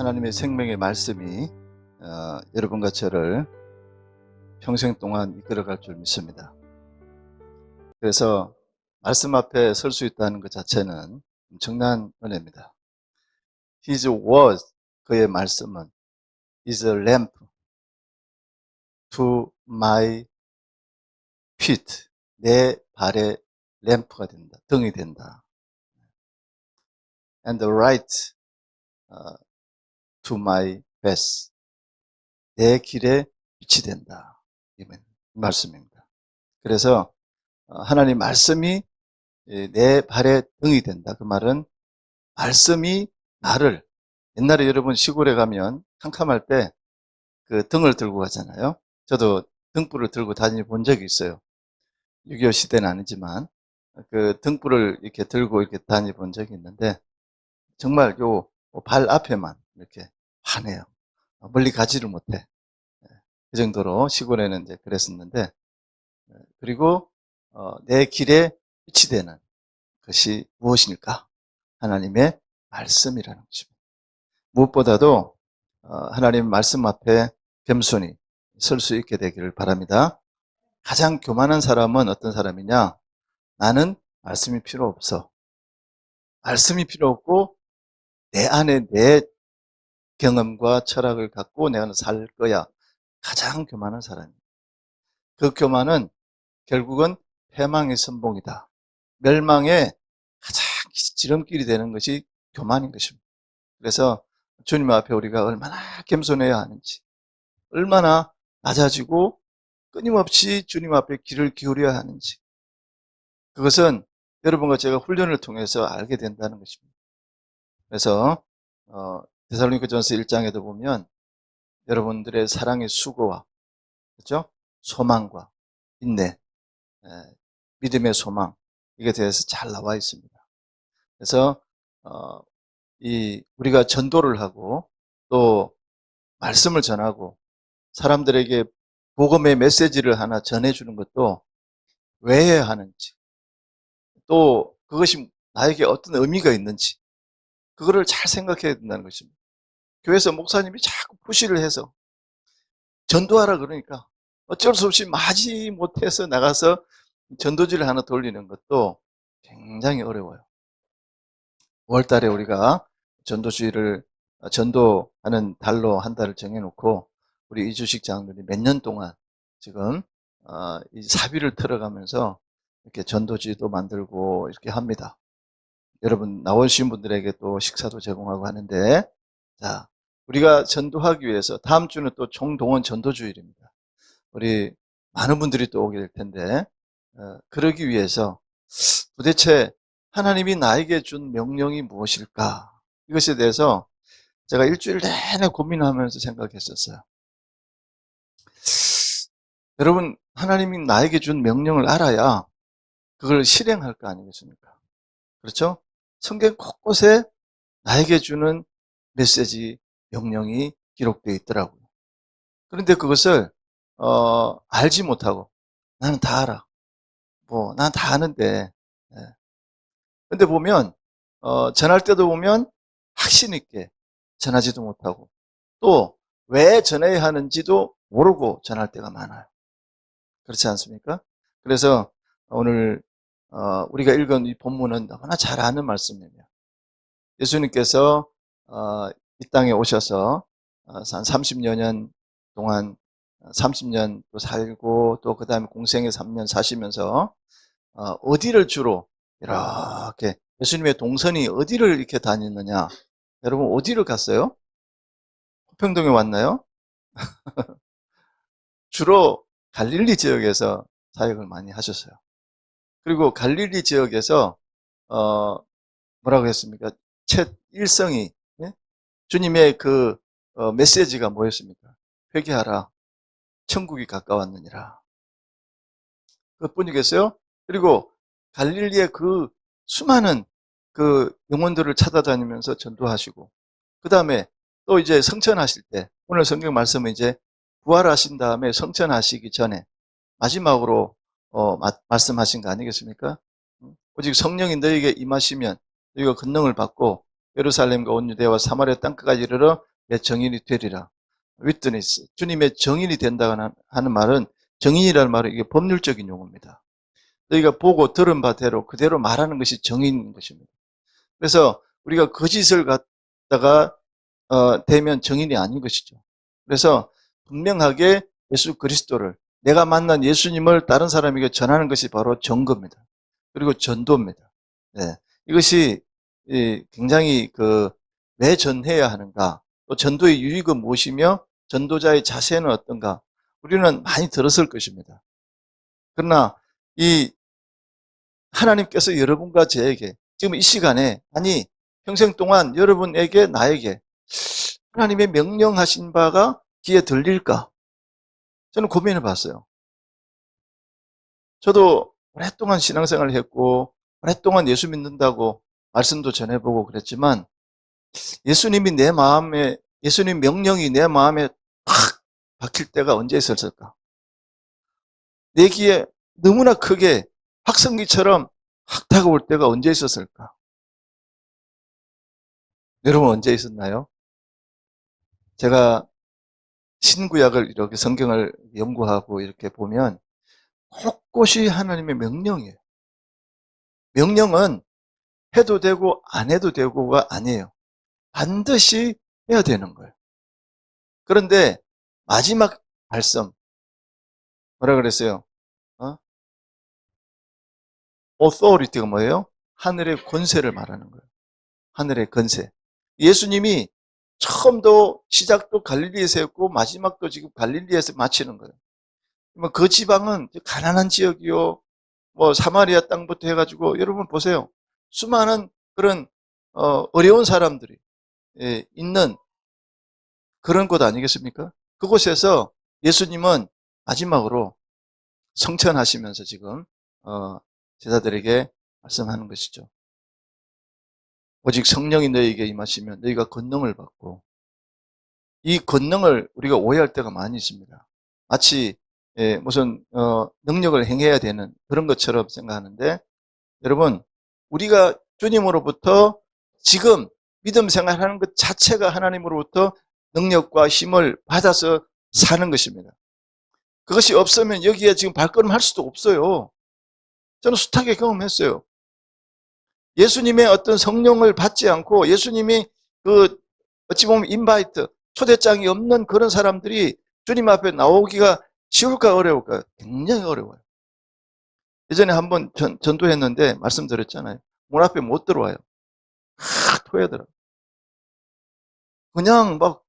하나님의 생명의 말씀이 여러분과 저를 평생 동안 이끌어갈 줄 믿습니다. 그래서 말씀 앞에 설 수 있다는 것 자체는 엄청난 은혜입니다. His word, 그의 말씀은 is a lamp to my feet, 내 발의 램프가 된다, 등이 된다. And a light to my path, 내 길에 빛이 된다. 이 말씀입니다. 그래서 하나님 말씀이 내 발의 등이 된다. 그 말은 말씀이 나를, 옛날에 여러분 시골에 가면 캄캄할 때 그 등을 들고 가잖아요. 저도 등불을 들고 다니 본 적이 있어요. 6.25 시대는 아니지만 그 등불을 이렇게 들고 이렇게 다니 본 적이 있는데 정말 요 발 앞에만 이렇게 환해요. 멀리 가지를 못해. 그 정도로 시골에는 이제 그랬었는데, 그리고 내 길에 빛이 되는 것이 무엇일까? 하나님의 말씀이라는 것입니다. 무엇보다도 하나님 말씀 앞에 겸손히 설 수 있게 되기를 바랍니다. 가장 교만한 사람은 어떤 사람이냐? 나는 말씀이 필요 없어. 말씀이 필요 없고 내 안에 내 경험과 철학을 갖고 내가 살 거야. 가장 교만한 사람입니다. 그 교만은 결국은 패망의 선봉이다. 멸망의 가장 지름길이 되는 것이 교만인 것입니다. 그래서 주님 앞에 우리가 얼마나 겸손해야 하는지, 얼마나 낮아지고 끊임없이 주님 앞에 귀를 기울여야 하는지, 그것은 여러분과 제가 훈련을 통해서 알게 된다는 것입니다. 그래서 데살로니가전서 1장에도 보면 여러분들의 사랑의 수고와, 그렇죠? 소망과 인내, 믿음의 소망, 이게 대해서 잘 나와 있습니다. 그래서 우리가 전도를 하고 또 말씀을 전하고 사람들에게 복음의 메시지를 하나 전해주는 것도 왜 해야 하는지, 또 그것이 나에게 어떤 의미가 있는지, 그거를 잘 생각해야 된다는 것입니다. 교회에서 목사님이 자꾸 푸시를 해서 전도하라 그러니까 어쩔 수 없이 마지 못해서 나가서 전도지를 하나 돌리는 것도 굉장히 어려워요. 5월달에 우리가 전도하는 달로 한 달을 정해놓고 우리 이주식 장로들이 몇 년 동안 지금 이 사비를 틀어가면서 이렇게 전도지도 만들고 이렇게 합니다. 여러분 나오신 분들에게 또 식사도 제공하고 하는데, 자, 우리가 전도하기 위해서 다음 주는 또 총동원 전도주일입니다. 우리 많은 분들이 또 오게 될 텐데, 그러기 위해서 도대체 하나님이 나에게 준 명령이 무엇일까? 이것에 대해서 제가 일주일 내내 고민하면서 생각했었어요. 여러분, 하나님이 나에게 준 명령을 알아야 그걸 실행할 거 아니겠습니까? 그렇죠? 성경 곳곳에 나에게 주는 메시지, 명령이 기록되어 있더라고요. 그런데 그것을 알지 못하고 나는 다 알아. 난 다 아는데. 근데 보면 전할 때도 보면 확신 있게 전하지도 못하고 또 왜 전해야 하는지도 모르고 전할 때가 많아요. 그렇지 않습니까? 그래서 오늘 우리가 읽은 이 본문은 너무나 잘 아는 말씀이에요. 예수님께서 이 땅에 오셔서 한 30여 년 동안 30년 또 살고 또 그 다음에 공생애 3년 사시면서 어디를 주로 이렇게 예수님의 동선이 어디를 이렇게 다녔느냐? 여러분 어디를 갔어요? 호평동에 왔나요? 주로 갈릴리 지역에서 사역을 많이 하셨어요. 그리고 갈릴리 지역에서 뭐라고 했습니까? 첫 일성이, 예? 주님의 그 메시지가 뭐였습니까? 회개하라, 천국이 가까웠느니라. 그것뿐이겠어요? 그리고 갈릴리의 그 수많은 그 영혼들을 찾아다니면서 전도하시고, 그 다음에 또 이제 성천하실 때, 오늘 성경 말씀은 이제 부활하신 다음에 성천하시기 전에 마지막으로 말씀하신 거 아니겠습니까? 오직 성령이 너에게 임하시면 너희가 권능을 받고 예루살렘과 온 유대와 사마리아 땅끝까지 이르러 내 정인이 되리라. 위트니스. 주님의 정인이 된다고 하는 말은, 정인이라는 말은 이게 법률적인 용어입니다. 너희가 보고 들은 바대로 그대로 말하는 것이 정인인 것입니다. 그래서 우리가 거짓을 갖다가 되면 정인이 아닌 것이죠. 그래서 분명하게 예수 그리스도를, 내가 만난 예수님을 다른 사람에게 전하는 것이 바로 전거입니다. 그리고 전도입니다. 네. 이것이 굉장히 왜 전해야 하는가, 또 전도의 유익은 무엇이며 전도자의 자세는 어떤가, 우리는 많이 들었을 것입니다. 그러나 이 하나님께서 여러분과 저에게 지금 이 시간에, 아니 평생 동안 여러분에게, 나에게 하나님의 명령하신 바가 귀에 들릴까? 저는 고민해 봤어요. 저도 오랫동안 신앙생활을 했고 오랫동안 예수 믿는다고 말씀도 전해보고 그랬지만, 예수님이 내 마음에, 예수님 명령이 내 마음에 팍 박힐 때가 언제 있었을까? 내 귀에 너무나 크게 확성기처럼 확 다가올 때가 언제 있었을까? 여러분 언제 있었나요? 제가 신구약을 이렇게 성경을 연구하고 이렇게 보면 곳곳이 하나님의 명령이에요. 명령은 해도 되고 안 해도 되고가 아니에요. 반드시 해야 되는 거예요. 그런데 마지막 말씀 뭐라 그랬어요? authority가 뭐예요? 하늘의 권세를 말하는 거예요. 하늘의 권세. 예수님이 처음도 시작도 갈릴리에서 했고 마지막도 지금 갈릴리에서 마치는 거예요. 그 지방은 가난한 지역이요, 뭐 사마리아 땅부터 해가지고 여러분 보세요. 수많은 그런 어려운 사람들이 있는 그런 곳 아니겠습니까? 그곳에서 예수님은 마지막으로 성천하시면서 지금 제자들에게 말씀하는 것이죠. 오직 성령이 너희에게 임하시면 너희가 권능을 받고, 이 권능을 우리가 오해할 때가 많이 있습니다. 마치 무슨 능력을 행해야 되는 그런 것처럼 생각하는데, 여러분 우리가 주님으로부터 지금 믿음 생활하는 것 자체가 하나님으로부터 능력과 힘을 받아서 사는 것입니다. 그것이 없으면 여기에 지금 발걸음할 수도 없어요. 저는 숱하게 경험했어요. 예수님의 어떤 성령을 받지 않고, 예수님이 어찌 보면 인바이트, 초대장이 없는 그런 사람들이 주님 앞에 나오기가 쉬울까 어려울까? 굉장히 어려워요. 예전에 한번 전도했는데 말씀드렸잖아요. 문 앞에 못 들어와요. 토하더라고요. 그냥 막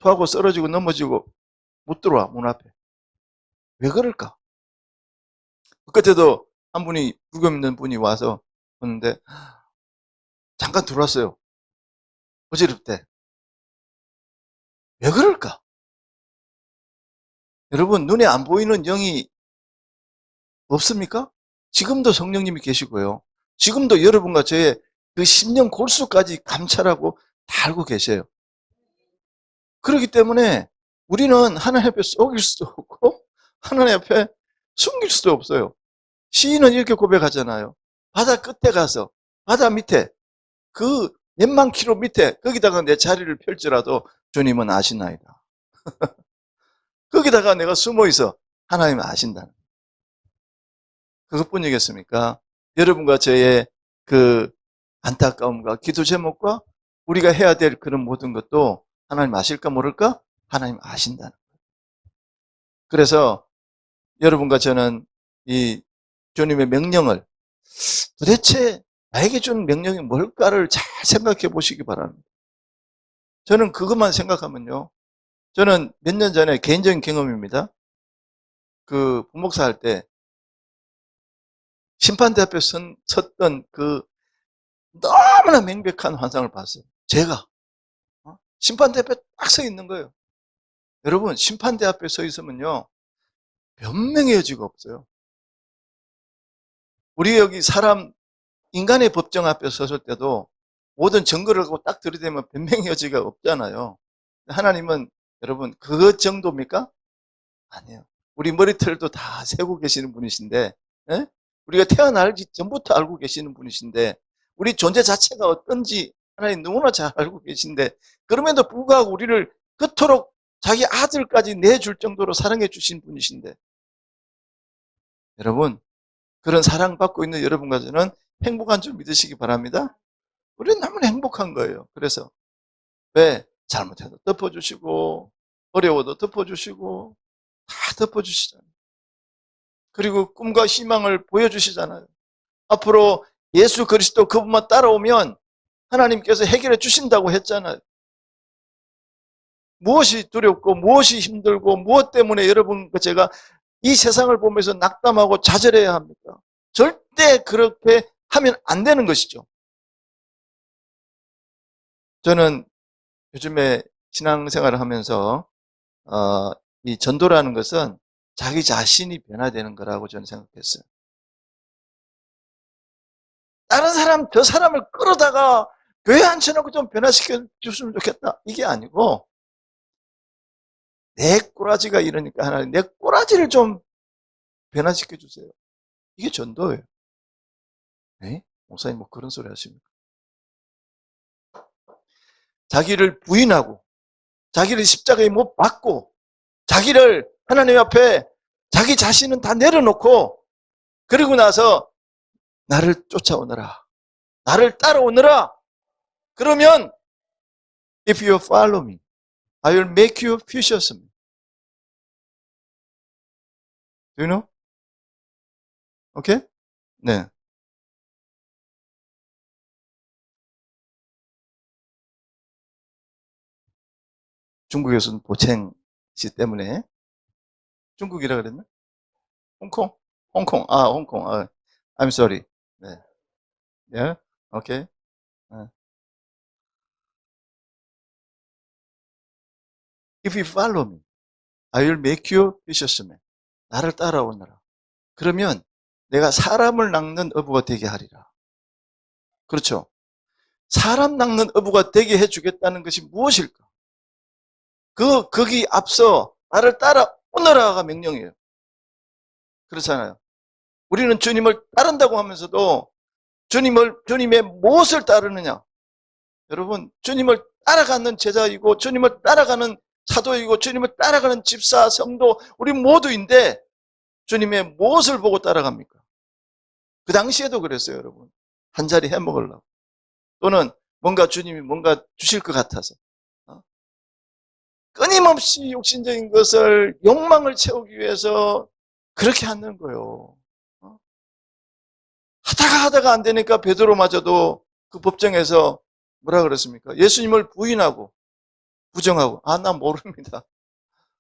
토하고 쓰러지고 넘어지고 못 들어와, 문 앞에. 왜 그럴까? 그때도 한 분이, 불교 믿는 분이 와서 보는데 잠깐 들어왔어요. 어지럽대. 왜 그럴까? 여러분 눈에 안 보이는 영이 없습니까? 지금도 성령님이 계시고요. 지금도 여러분과 저의 그 심령 골수까지 감찰하고 다 알고 계세요. 그렇기 때문에 우리는 하나님 앞에 속일 수도 없고 하나님 앞에 숨길 수도 없어요. 시인은 이렇게 고백하잖아요. 바다 끝에 가서, 바다 밑에, 그 몇만 킬로 밑에 거기다가 내 자리를 펼지라도 주님은 아시나이다. 거기다가 내가 숨어 있어 하나님은 아신다는, 그것뿐이겠습니까? 여러분과 저의 그 안타까움과 기도 제목과 우리가 해야 될 그런 모든 것도 하나님 아실까 모를까? 하나님 아신다는 거예요. 그래서 여러분과 저는 이 주님의 명령을, 도대체 나에게 준 명령이 뭘까를 잘 생각해 보시기 바랍니다. 저는 그것만 생각하면요, 저는 몇 년 전에 개인적인 경험입니다. 부목사 할 때 심판대 앞에 섰던 너무나 명백한 환상을 봤어요. 제가 심판대 앞에 딱 서 있는 거예요. 여러분 심판대 앞에 서 있으면요 변명의 여지가 없어요. 우리 여기 인간의 법정 앞에 섰을 때도 모든 증거를 갖고 딱 들이대면 변명의 여지가 없잖아요. 하나님은 여러분 그 정도입니까? 아니에요. 우리 머리털도 다 세고 계시는 분이신데, 예? 우리가 태어나기 전부터 알고 계시는 분이신데, 우리 존재 자체가 어떤지 하나님 너무나 잘 알고 계신데, 그럼에도 불구하고 우리를 그토록 자기 아들까지 내줄 정도로 사랑해 주신 분이신데, 여러분, 그런 사랑받고 있는 여러분과 저는 행복한 줄 믿으시기 바랍니다. 우리는 너무나 행복한 거예요. 그래서 왜? 잘못해도 덮어주시고 어려워도 덮어주시고 다 덮어주시잖아요. 그리고 꿈과 희망을 보여주시잖아요. 앞으로 예수 그리스도 그분만 따라오면 하나님께서 해결해 주신다고 했잖아요. 무엇이 두렵고 무엇이 힘들고 무엇 때문에 여러분 제가 이 세상을 보면서 낙담하고 좌절해야 합니까? 절대 그렇게 하면 안 되는 것이죠. 저는 요즘에 신앙생활을 하면서 이 전도라는 것은 자기 자신이 변화되는 거라고 저는 생각했어요. 다른 사람, 저 사람을 끌어다가 교회 앉혀놓고 좀 변화시켜 줬으면 좋겠다. 이게 아니고 내 꼬라지가 이러니까 하나님 내 꼬라지를 좀 변화시켜 주세요. 이게 전도예요. 네? 목사님 뭐 그런 소리 하십니까? 자기를 부인하고 자기를 십자가에 못 박고 자기를 하나님 앞에 자기 자신은 다 내려놓고 그리고 나서 나를 쫓아오너라. 나를 따라오너라. 그러면 if you follow me, I will make you fishers. Do you know? 오케이? 네. 중국에서는 보챙시 때문에 중국이라 그랬나? 홍콩? 홍콩. 아, 홍콩. 아, I'm sorry. 네. Yeah? 오케이. 네. If you follow me, I will make you fishermen. 나를 따라오너라. 그러면 내가 사람을 낚는 어부가 되게 하리라. 그렇죠? 사람 낚는 어부가 되게 해주겠다는 것이 무엇일까? 거기 앞서 나를 따라오너라가 명령이에요. 그렇잖아요. 우리는 주님을 따른다고 하면서도 주님의 무엇을 따르느냐? 여러분, 주님을 따라가는 제자이고, 주님을 따라가는 사도이고, 주님을 따라가는 집사, 성도, 우리 모두인데, 주님의 무엇을 보고 따라갑니까? 그 당시에도 그랬어요, 여러분. 한 자리 해 먹으려고. 또는 뭔가 주님이 뭔가 주실 것 같아서. 끊임없이 욕심적인 것을, 욕망을 채우기 위해서 그렇게 하는 거예요. 하다가 안 되니까 베드로마저도 그 법정에서 뭐라 그랬습니까? 예수님을 부인하고 부정하고. 아, 나 모릅니다.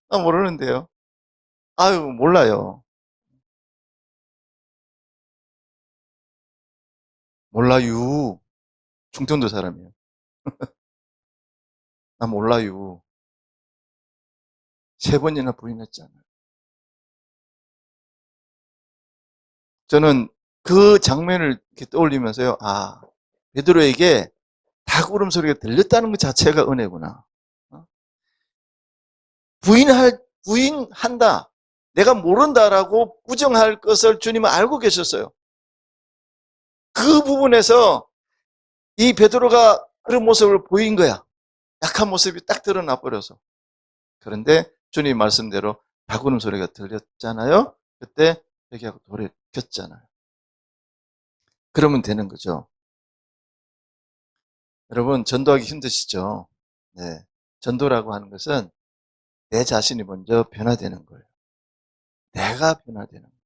나 모르는데요. 아유, 몰라요. 몰라요. 충청도 사람이에요. 나 몰라요. 3번이나 부인했잖아요. 저는 그 장면을 이렇게 떠올리면서요. 아, 베드로에게 닭울음 소리가 들렸다는 것 자체가 은혜구나. 부인한다. 내가 모른다라고 부정할 것을 주님은 알고 계셨어요. 그 부분에서 이 베드로가 그런 모습을 보인 거야. 약한 모습이 딱 드러나 버려서. 그런데 주님 말씀대로 닭울음 소리가 들렸잖아요. 그때 회개하고 돌이켰잖아요. 그러면 되는 거죠. 여러분, 전도하기 힘드시죠? 네. 전도라고 하는 것은 내 자신이 먼저 변화되는 거예요. 내가 변화되는 거예요.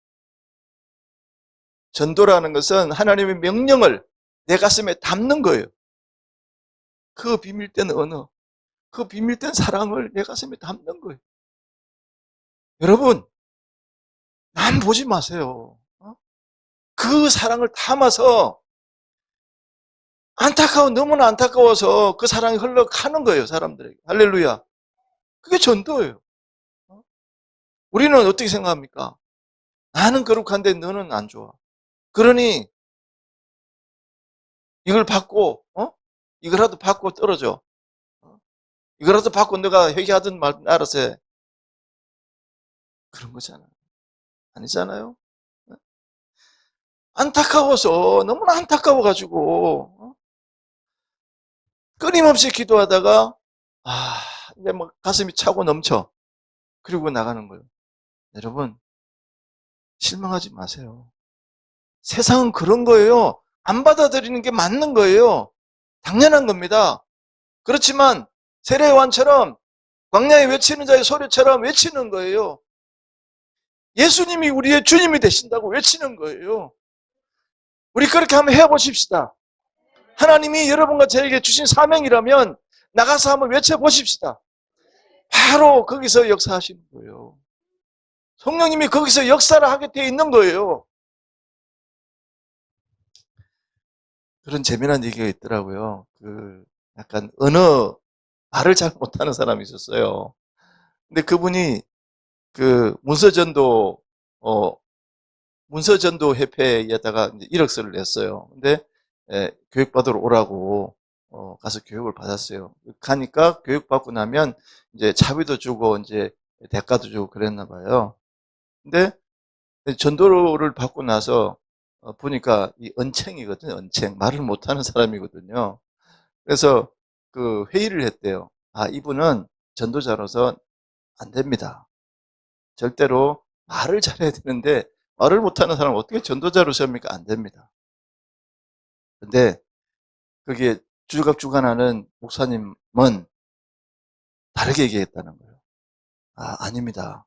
전도라는 것은 하나님의 명령을 내 가슴에 담는 거예요. 그 비밀된 언어, 그 비밀된 사랑을 내 가슴에 담는 거예요. 여러분, 남 보지 마세요. 그 사랑을 담아서 너무나 안타까워서 그 사랑이 흘러가는 거예요, 사람들에게. 할렐루야. 그게 전도예요. 우리는 어떻게 생각합니까? 나는 거룩한데 너는 안 좋아. 그러니 이걸 받고, 이거라도 받고 떨어져. 이거라도 받고 너가 회개하든 말 알아서 해. 그런 거잖아요. 아니잖아요. 안타까워서 너무나 안타까워가지고 끊임없이 기도하다가 이제 막 가슴이 차고 넘쳐. 그리고 나가는 거예요. 여러분, 실망하지 마세요. 세상은 그런 거예요. 안 받아들이는 게 맞는 거예요. 당연한 겁니다. 그렇지만 세례요한처럼 광야에 외치는 자의 소리처럼 외치는 거예요. 예수님이 우리의 주님이 되신다고 외치는 거예요. 우리 그렇게 한번 해보십시다. 하나님이 여러분과 저에게 주신 사명이라면 나가서 한번 외쳐보십시다. 바로 거기서 역사하시는 거예요. 성령님이 거기서 역사를 하게 되어 있는 거예요. 그런 재미난 얘기가 있더라고요. 약간 언어, 말을 잘 못하는 사람이 있었어요. 근데 그분이 문서전도, 문서전도 협회에다가 1억서를 냈어요. 근데, 교육받으러 오라고, 가서 교육을 받았어요. 가니까 교육받고 나면 이제 차비도 주고 이제 대가도 주고 그랬나 봐요. 근데 전도를 받고 나서 보니까 이 언챙이거든요. 언챙. 말을 못하는 사람이거든요. 그래서 회의를 했대요. 이분은 전도자로서 안 됩니다. 절대로 말을 잘해야 되는데 말을 못하는 사람을 어떻게 전도자로 세웁니까? 안 됩니다. 근데 그게 주갑주간하는 목사님은 다르게 얘기했다는 거예요. 아닙니다.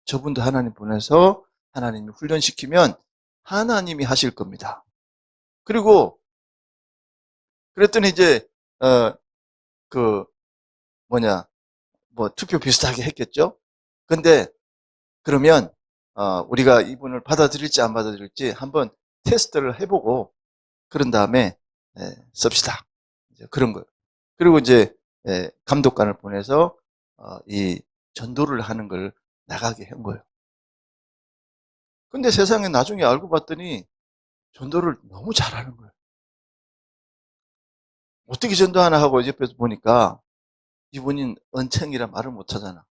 저분도 하나님 보내서 하나님이 훈련시키면 하나님이 하실 겁니다. 그리고 그랬더니 이제 그 투표 비슷하게 했겠죠. 근데 그러면 우리가 이분을 받아들일지 안 받아들일지 한번 테스트를 해보고 그런 다음에 씁시다. 이제 그런 거예요. 그리고 이제 감독관을 보내서 이 전도를 하는 걸 나가게 한 거예요. 근데 세상에 나중에 알고 봤더니 전도를 너무 잘하는 거예요. 어떻게 전도하나 하고 옆에서 보니까 이분이 언챙이라 말을 못하잖아.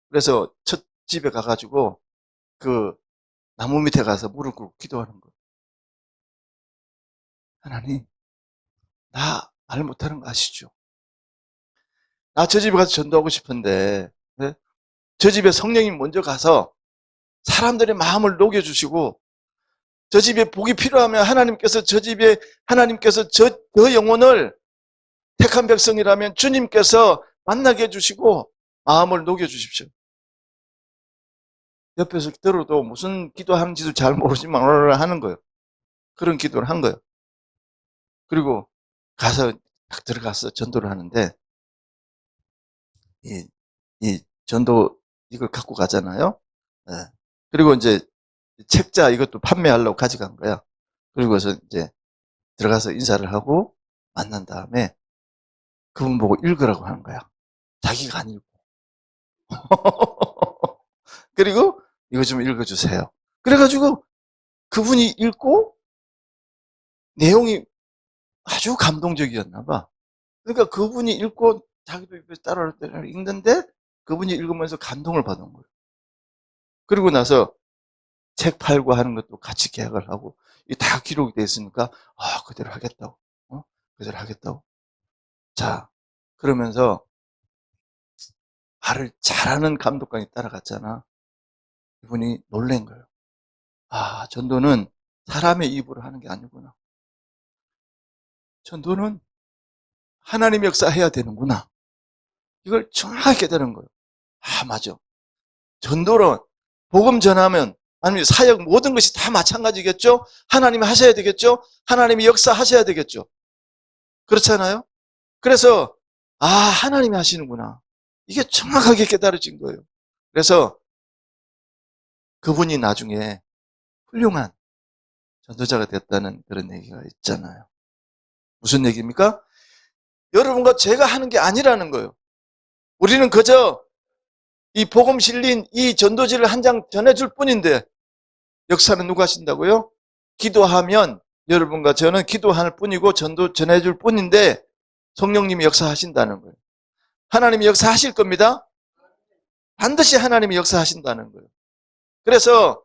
그래서 첫 집에 가가지고 그 나무 밑에 가서 무릎 꿇고 기도하는 거예요. 하나님, 나 말 못하는 거 아시죠? 나 저 집에 가서 전도하고 싶은데, 네? 저 집에 성령님 먼저 가서 사람들의 마음을 녹여주시고, 저 집에 복이 필요하면 하나님께서 하나님께서 그 영혼을 택한 백성이라면 주님께서 만나게 해주시고, 마음을 녹여주십시오. 옆에서 들어도 무슨 기도하는지도 잘 모르지만 하는 거예요. 그런 기도를 한 거예요. 그리고 가서 딱 들어가서 전도를 하는데, 이 전도 이걸 갖고 가잖아요. 네. 그리고 이제 책자 이것도 판매하려고 가져간 거야. 그리고서 이제 들어가서 인사를 하고 만난 다음에 그분 보고 읽으라고 하는 거야. 자기가 안 읽고. 그리고 이거 좀 읽어주세요. 그래가지고 그분이 읽고 내용이 아주 감동적이었나 봐. 그러니까 그분이 읽고 자기도 옆에서 따라 읽는데 그분이 읽으면서 감동을 받은 거예요. 그리고 나서 책 팔고 하는 것도 같이 계약을 하고 이 다 기록이 돼 있으니까 그대로 하겠다고. 그대로 하겠다고. 자, 그러면서 말을 잘하는 감독관이 따라갔잖아. 이분이 놀란 거예요. 전도는 사람의 입으로 하는 게 아니구나. 전도는 하나님 역사해야 되는구나. 이걸 정확하게 깨달은 거예요. 맞아. 전도는 복음 전하면 아니면 사역 모든 것이 다 마찬가지겠죠? 하나님이 하셔야 되겠죠? 하나님이 역사하셔야 되겠죠? 그렇잖아요? 그래서 하나님이 하시는구나. 이게 정확하게 깨달아진 거예요. 그래서 그분이 나중에 훌륭한 전도자가 됐다는 그런 얘기가 있잖아요. 무슨 얘기입니까? 여러분과 제가 하는 게 아니라는 거예요. 우리는 그저 이 복음 실린 이 전도지를 한 장 전해줄 뿐인데 역사는 누가 하신다고요? 기도하면 여러분과 저는 기도할 뿐이고 전도 전해줄 뿐인데 성령님이 역사하신다는 거예요. 하나님이 역사하실 겁니다. 반드시 하나님이 역사하신다는 거예요. 그래서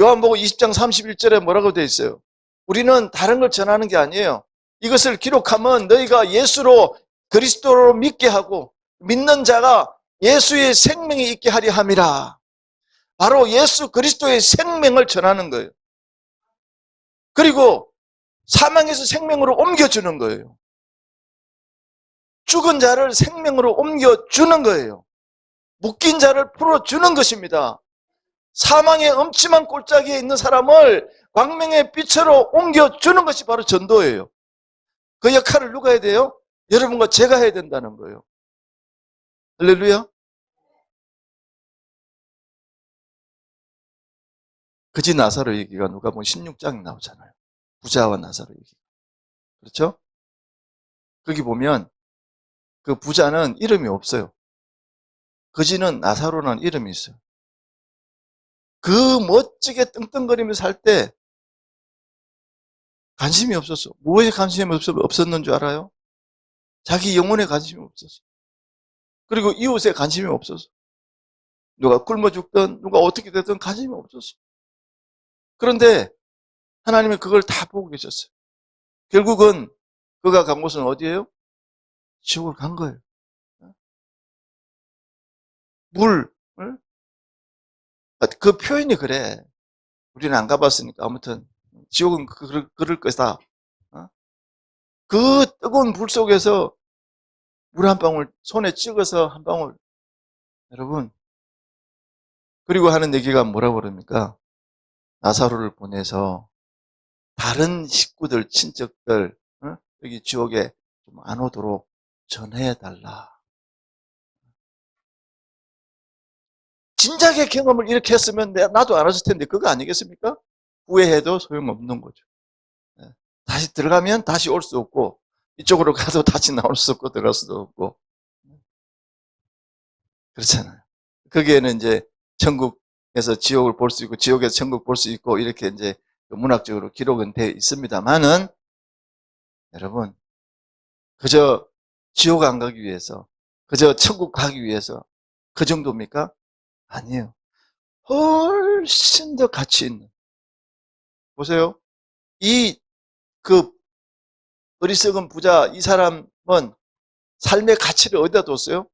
요한복음 20장 31절에 뭐라고 되어 있어요? 우리는 다른 걸 전하는 게 아니에요. 이것을 기록하면 너희가 예수로 그리스도로 믿게 하고 믿는 자가 예수의 생명이 있게 하려 함이라. 바로 예수 그리스도의 생명을 전하는 거예요. 그리고 사망에서 생명으로 옮겨주는 거예요. 죽은 자를 생명으로 옮겨주는 거예요. 묶인 자를 풀어주는 것입니다. 사망의 엄침한 골짜기에 있는 사람을 광명의 빛으로 옮겨주는 것이 바로 전도예요. 그 역할을 누가 해야 돼요? 여러분과 제가 해야 된다는 거예요. 할렐루야. 그지 나사로 얘기가 누가복음 16장에 나오잖아요. 부자와 나사로 얘기. 그렇죠? 거기 보면 그 부자는 이름이 없어요. 거지는 나사로라는 이름이 있어요. 그 멋지게 떵떵거리면서 살 때 관심이 없었어. 무엇에 관심이 없었는 줄 알아요? 자기 영혼에 관심이 없었어. 그리고 이웃에 관심이 없었어. 누가 굶어 죽든 누가 어떻게 됐든 관심이 없었어. 그런데 하나님은 그걸 다 보고 계셨어요. 결국은 그가 간 곳은 어디예요? 지옥을 간 거예요. 물. 그 표현이 그래. 우리는 안 가봤으니까. 아무튼 지옥은 그럴 것이다. 그 뜨거운 불 속에서 물 한 방울 손에 찍어서 한 방울. 여러분, 그리고 하는 얘기가 뭐라고 그럽니까? 나사로를 보내서 다른 식구들, 친척들, 여기 지옥에 좀 안 오도록 전해달라. 진작에 경험을 이렇게 했으면 나도 알았을 텐데 그거 아니겠습니까? 후회해도 소용없는 거죠. 다시 들어가면 다시 올 수 없고 이쪽으로 가도 다시 나올 수 없고 들어갈 수도 없고 그렇잖아요. 거기에는 이제 천국에서 지옥을 볼 수 있고 지옥에서 천국 볼 수 있고 이렇게 이제 문학적으로 기록은 되어 있습니다만은 여러분 그저 지옥 안 가기 위해서 그저 천국 가기 위해서 그 정도입니까? 아니에요. 훨씬 더 가치 있는 보세요. 이 그 어리석은 부자 이 사람은 삶의 가치를 어디다 뒀어요?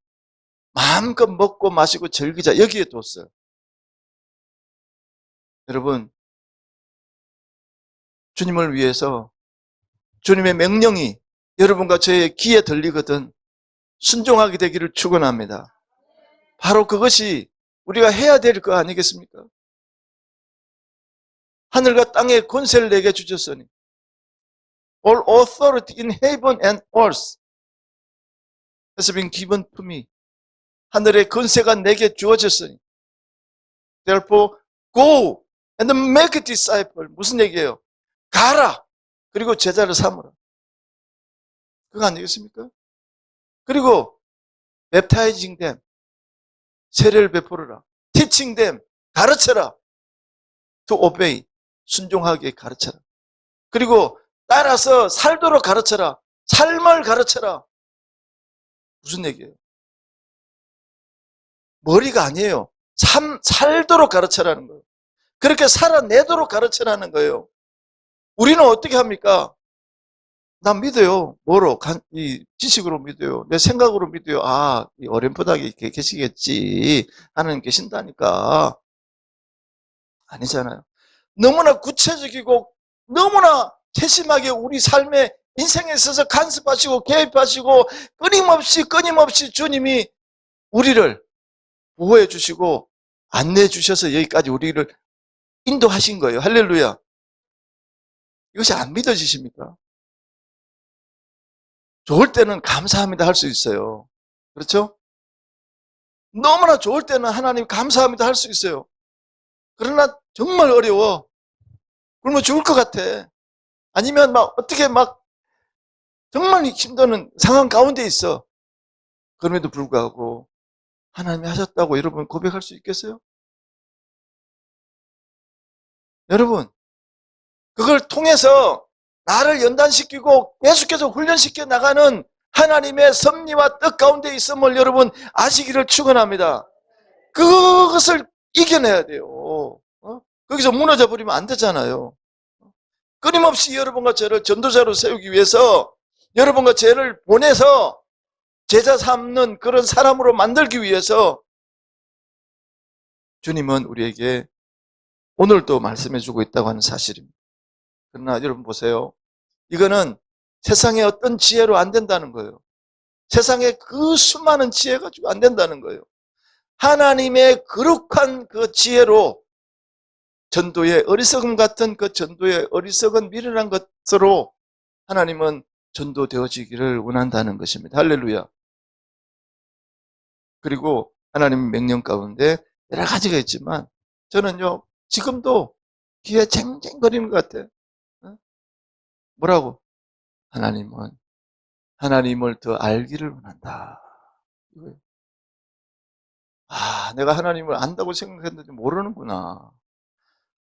마음껏 먹고 마시고 즐기자 여기에 뒀어요. 여러분 주님을 위해서 주님의 명령이 여러분과 저의 귀에 들리거든 순종하게 되기를 축원합니다. 바로 그것이 우리가 해야 될 거 아니겠습니까? 하늘과 땅의 권세를 내게 주셨으니 All authority in heaven and earth has been given to me. 하늘의 권세가 내게 주어졌으니 Therefore go and make a disciple. 무슨 얘기예요? 가라. 그리고 제자를 삼으라. 그거 아니겠습니까? 그리고 baptizing them. 세례를 베풀어라. teaching them. 가르쳐라. to obey. 순종하게 가르쳐라. 그리고 따라서 살도록 가르쳐라. 삶을 가르쳐라. 무슨 얘기예요? 머리가 아니에요. 살도록 가르쳐라는 거예요. 그렇게 살아내도록 가르쳐라는 거예요. 우리는 어떻게 합니까? 난 믿어요. 뭐로? 이 지식으로 믿어요. 내 생각으로 믿어요. 아, 이 어렴풋하게 계시겠지. 하나님 계신다니까. 아니잖아요. 너무나 구체적이고 너무나 세심하게 우리 삶의 인생에 있어서 간섭하시고 개입하시고 끊임없이 주님이 우리를 보호해 주시고 안내해 주셔서 여기까지 우리를 인도하신 거예요. 할렐루야. 이것이 안 믿어지십니까? 좋을 때는 감사합니다 할 수 있어요. 그렇죠? 너무나 좋을 때는 하나님 감사합니다 할 수 있어요. 그러나 정말 어려워. 굶어 죽을 것 같아. 아니면 막 어떻게 막 정말 힘드는 상황 가운데 있어. 그럼에도 불구하고 하나님이 하셨다고 여러분 고백할 수 있겠어요? 여러분 그걸 통해서 나를 연단시키고 계속해서 훈련시켜 나가는 하나님의 섭리와 뜻 가운데 있음을 여러분 아시기를 축원합니다. 그것을 이겨내야 돼요. 거기서 무너져 버리면 안 되잖아요. 끊임없이 여러분과 저를 전도자로 세우기 위해서 여러분과 저를 보내서 제자 삼는 그런 사람으로 만들기 위해서 주님은 우리에게 오늘도 말씀해 주고 있다고 하는 사실입니다. 그러나 여러분 보세요. 이거는 세상의 어떤 지혜로 안 된다는 거예요. 세상의 그 수많은 지혜 가지고 안 된다는 거예요. 하나님의 거룩한 그 지혜로, 전도의 어리석음 같은 그 전도의 어리석은 미련한 것으로 하나님은 전도되어지기를 원한다는 것입니다. 할렐루야. 그리고 하나님의 명령 가운데 여러 가지가 있지만 저는요 지금도 귀에 쟁쟁거리는 것 같아요. 뭐라고? 하나님을 더 알기를 원한다. 내가 하나님을 안다고 생각했는데 모르는구나.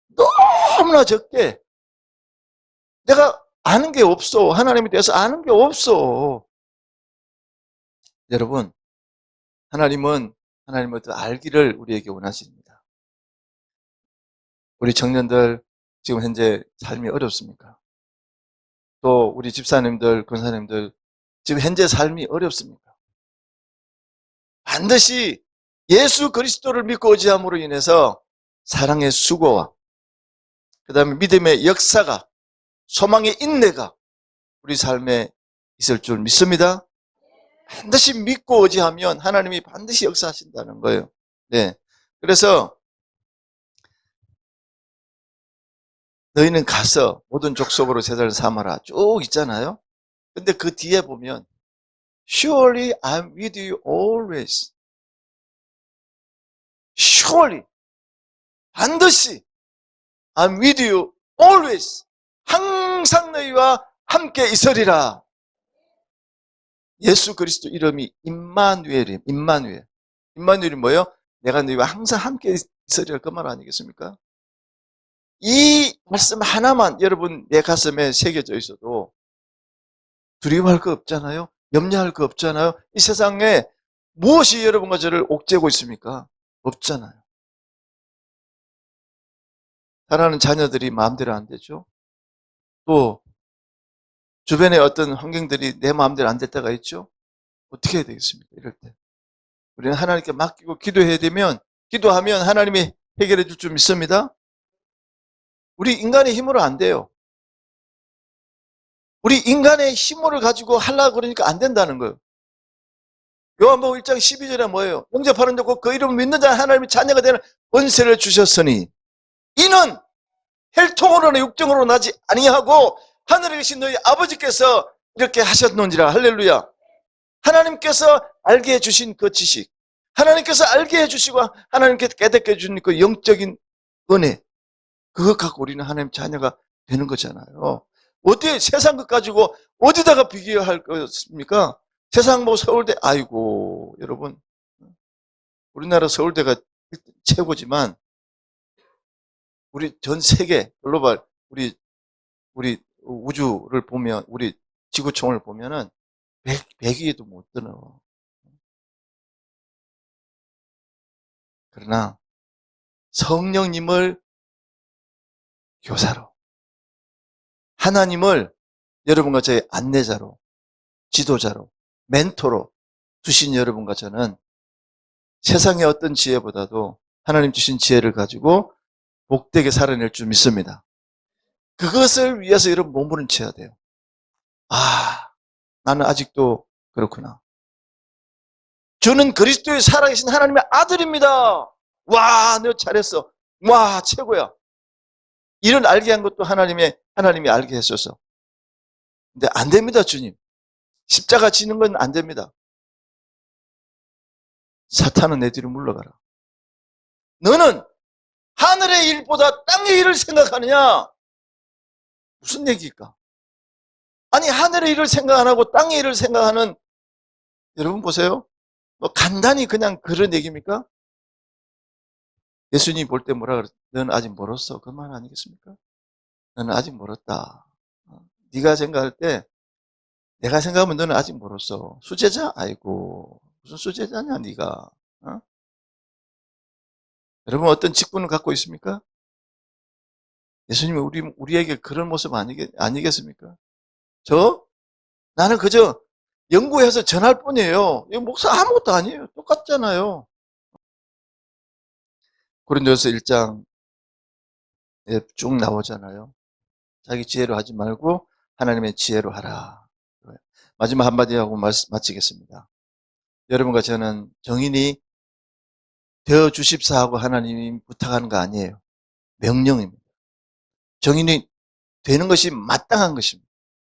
너무나 적게 내가 아는 게 없어. 하나님에 대해서 아는 게 없어. 여러분, 하나님을 더 알기를 우리에게 원하십니다. 우리 청년들 지금 현재 삶이 어렵습니까? 또 우리 집사님들, 권사님들 지금 현재 삶이 어렵습니까? 반드시 예수 그리스도를 믿고 의지함으로 인해서 사랑의 수고와 그 다음에 믿음의 역사가, 소망의 인내가 우리 삶에 있을 줄 믿습니다. 반드시 믿고 의지하면 하나님이 반드시 역사하신다는 거예요. 네. 그래서 너희는 가서 모든 족속으로 제자를 삼아라 쭉 있잖아요. 근데 그 뒤에 보면 Surely I'm with you always. Surely 반드시 I'm with you always. 항상 너희와 함께 있으리라. 예수 그리스도 이름이 임마누엘이에요. 임마누엘. 임마누엘이 뭐예요? 내가 너희와 항상 함께 있으리라 그 말 아니겠습니까? 이 말씀 하나만 여러분 내 가슴에 새겨져 있어도 두려워할 거 없잖아요. 염려할 거 없잖아요. 이 세상에 무엇이 여러분과 저를 옥죄고 있습니까? 없잖아요. 사랑하는 자녀들이 마음대로 안 되죠. 또 주변에 어떤 환경들이 내 마음대로 안 될 때가 있죠. 어떻게 해야 되겠습니까? 이럴 때 우리는 하나님께 맡기고 기도해야 되면, 기도하면 하나님이 해결해 줄 줄 믿습니다. 우리 인간의 힘으로 안 돼요. 우리 인간의 힘을 가지고 하려고 그러니까 안 된다는 거예요. 요한복음 1장 12절에 뭐예요? 영접하는 자고 그 이름을 믿는 자는 하나님의 자녀가 되는 권세를 주셨으니 이는 혈통으로는 육정으로 나지 아니하고 하늘에 계신 너희 아버지께서 이렇게 하셨는지라. 할렐루야. 하나님께서 알게 해주신 그 지식, 하나님께서 알게 해주시고 하나님께서 깨닫게 해주신 그 영적인 은혜, 그것 갖고 우리는 하나님 자녀가 되는 거잖아요. 어떻게 세상 것 가지고 어디다가 비교할 것입니까? 세상 뭐 서울대, 아이고 여러분, 우리나라 서울대가 최고지만 우리 전 세계 글로벌 우리 우주를 보면, 우리 지구촌을 보면은 100위에도 못 드는. 그러나 성령님을 교사로, 하나님을 여러분과 저의 안내자로, 지도자로, 멘토로 두신 여러분과 저는 세상의 어떤 지혜보다도 하나님 주신 지혜를 가지고 복되게 살아낼 줄 믿습니다. 그것을 위해서 여러분 몸부림쳐야 돼요. 나는 아직도 그렇구나. 저는 그리스도의 살아계신 하나님의 아들입니다. 와, 너 잘했어. 와, 최고야. 이런 알게 한 것도 하나님이 알게 했어서. 근데 안 됩니다, 주님. 십자가 지는 건 안 됩니다. 사탄은 내 뒤로 물러가라. 너는 하늘의 일보다 땅의 일을 생각하느냐? 무슨 얘기일까? 아니, 하늘의 일을 생각 안 하고 땅의 일을 생각하는, 여러분 보세요. 뭐 간단히 그냥 그런 얘기입니까? 예수님이 볼 때 뭐라 그랬어? 너는 아직 멀었어. 그 말 아니겠습니까? 너는 아직 멀었다. 네가 생각할 때, 내가 생각하면 너는 아직 멀었어. 수제자? 아이고, 무슨 수제자냐 네가. 어? 여러분 어떤 직분을 갖고 있습니까? 예수님이 우리에게 그런 모습 아니겠습니까? 나는 그저 연구해서 전할 뿐이에요. 이 목사 아무것도 아니에요. 똑같잖아요. 고린도서 1장에 쭉 나오잖아요. 자기 지혜로 하지 말고 하나님의 지혜로 하라. 마지막 한마디 하고 마치겠습니다. 여러분과 저는 정인이 되어 주십사 하고 하나님이 부탁하는 거 아니에요. 명령입니다. 정인이 되는 것이 마땅한 것입니다.